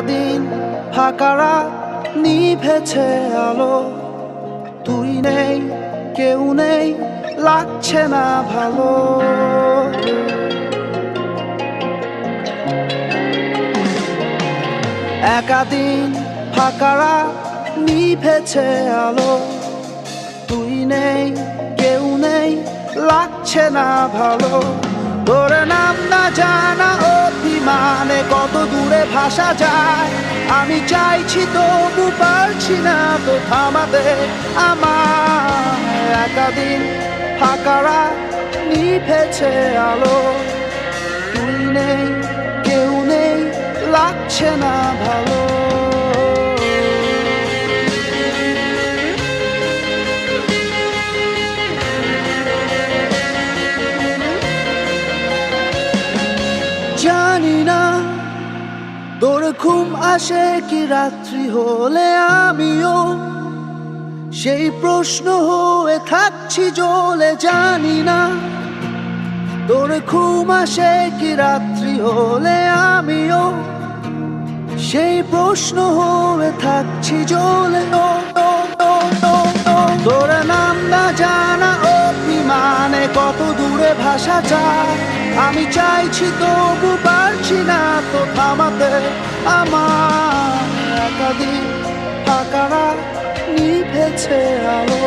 দিন ফাঁকা রাত নিভেছে আলো, তুই নেই কেউ নেই লাগছে না ভালো। দিন ফাঁকা রাত নিভেছে আলো, তুই নেই কেউ নেই লাগছে না ভালো। তোর নাম না জানা অভিমানে কত দূরে ভাসা যায়, আমি চাইছি তবু পারছি না তো থামাতে আমার। দিন ফাঁকা রাত নিভেছে আলো, তুই নেই কেউ নেই লাগছে না ভালো। জানি না তোর ঘুম আসে কি রাত্রি হলে, আমিও সেই প্রশ্ন হয়ে থাকছি জ্বলে। জানি না তোর ঘুম আসে কি রাত্রি হলে, আমিও সেই প্রশ্ন হয়ে থাকছি জ্বলে। তোর নাম না জানা অভিমানে কত দূরে ভাসা যায়, আমি চাইছি তবু পারছি না তো থামাতে আমার। দিন ফাঁকা রাত নিভেছে আলো।